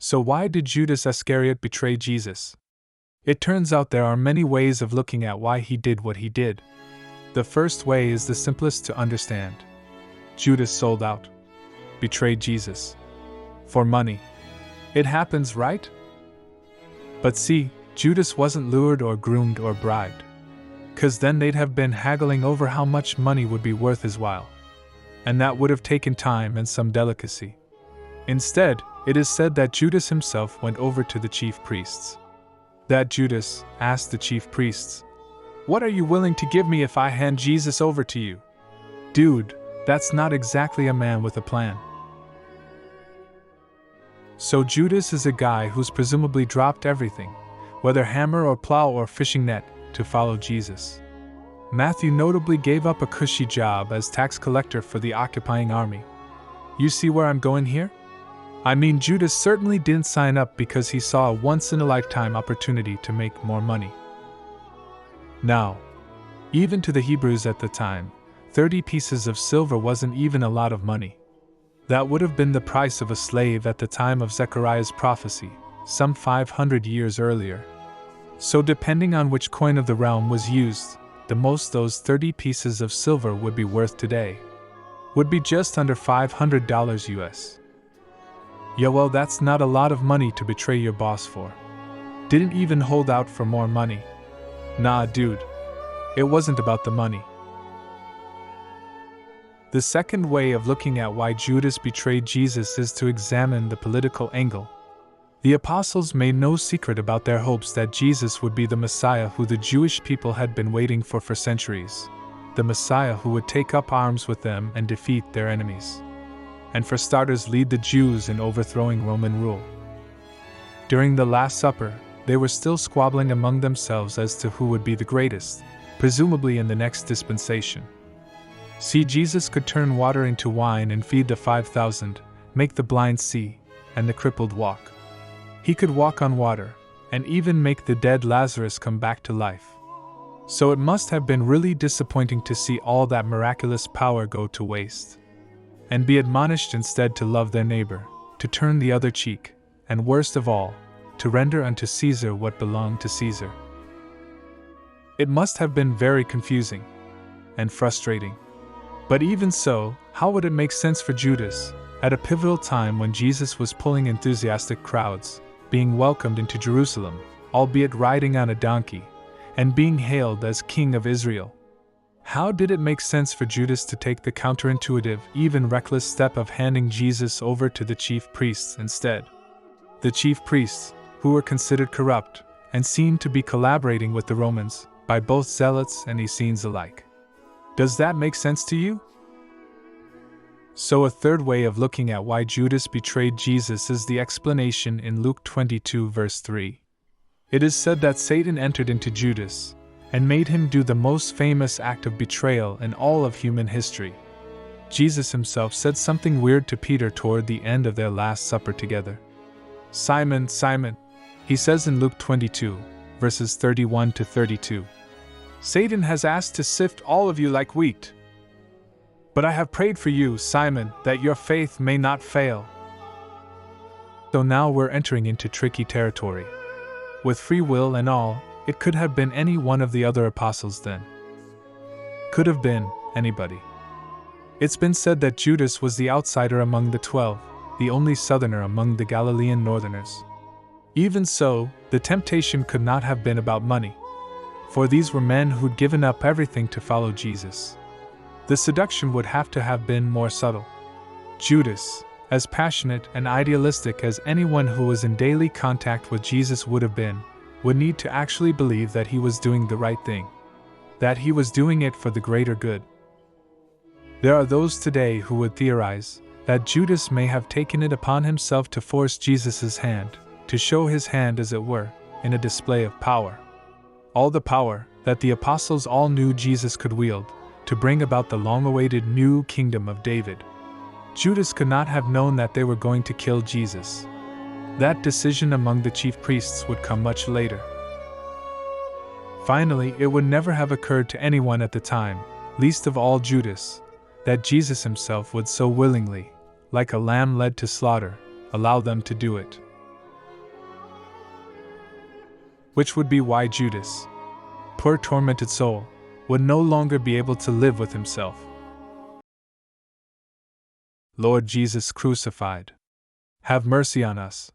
So why did Judas Iscariot betray Jesus? It turns out there are many ways of looking at why he did what he did. The first way is the simplest to understand. Judas sold out, betrayed Jesus. For money. It happens, right? But see, Judas wasn't lured or groomed or bribed. 'Cause then they'd have been haggling over how much money would be worth his while. And that would have taken time and some delicacy. Instead, it is said that Judas himself went over to the chief priests. That Judas asked the chief priests, "What are you willing to give me if I hand Jesus over to you?" Dude, that's not exactly a man with a plan. So Judas is a guy who's presumably dropped everything, whether hammer or plow or fishing net, to follow Jesus. Matthew notably gave up a cushy job as tax collector for the occupying army. You see where I'm going here? I mean, Judas certainly didn't sign up because he saw a once-in-a-lifetime opportunity to make more money. Now, even to the Hebrews at the time, 30 pieces of silver wasn't even a lot of money. That would have been the price of a slave at the time of Zechariah's prophecy, some 500 years earlier. So depending on which coin of the realm was used, the most those 30 pieces of silver would be worth today would be just under $500 US. Yeah, well, that's not a lot of money to betray your boss for. Didn't even hold out for more money. Nah, dude. It wasn't about the money. The second way of looking at why Judas betrayed Jesus is to examine the political angle. The apostles made no secret about their hopes that Jesus would be the Messiah who the Jewish people had been waiting for centuries, the Messiah who would take up arms with them and defeat their enemies. And for starters, lead the Jews in overthrowing Roman rule. During the Last Supper, they were still squabbling among themselves as to who would be the greatest, presumably in the next dispensation. See, Jesus could turn water into wine and feed the 5,000, make the blind see, and the crippled walk. He could walk on water, and even make the dead Lazarus come back to life. So it must have been really disappointing to see all that miraculous power go to waste. And be admonished instead to love their neighbor, to turn the other cheek, and worst of all, to render unto Caesar what belonged to Caesar. It must have been very confusing and frustrating. But even so, how would it make sense for Judas, at a pivotal time when Jesus was pulling enthusiastic crowds, being welcomed into Jerusalem, albeit riding on a donkey, and being hailed as King of Israel? How did it make sense for Judas to take the counterintuitive, even reckless step of handing Jesus over to the chief priests instead? The chief priests, who were considered corrupt, and seemed to be collaborating with the Romans, by both zealots and Essenes alike. Does that make sense to you? So a third way of looking at why Judas betrayed Jesus is the explanation in Luke 22 verse 3. It is said that Satan entered into Judas, and made him do the most famous act of betrayal in all of human history. Jesus himself said something weird to Peter toward the end of their Last Supper together. "Simon, Simon," he says in Luke 22, verses 31 to 32. "Satan has asked to sift all of you like wheat. But I have prayed for you, Simon, that your faith may not fail." So now we're entering into tricky territory. With free will and all, it could have been any one of the other apostles then. Could have been anybody. It's been said that Judas was the outsider among the 12, the only southerner among the Galilean northerners. Even so, the temptation could not have been about money, for these were men who'd given up everything to follow Jesus. The seduction would have to have been more subtle. Judas, as passionate and idealistic as anyone who was in daily contact with Jesus would have been, would need to actually believe that he was doing the right thing, that he was doing it for the greater good. There are those today who would theorize that Judas may have taken it upon himself to force Jesus' hand, to show his hand as it were, in a display of power. All the power that the apostles all knew Jesus could wield, to bring about the long-awaited new kingdom of David. Judas could not have known that they were going to kill Jesus. That decision among the chief priests would come much later. Finally, it would never have occurred to anyone at the time, least of all Judas, that Jesus himself would so willingly, like a lamb led to slaughter, allow them to do it. which would be why Judas, poor tormented soul, would no longer be able to live with himself. Lord Jesus crucified, have mercy on us.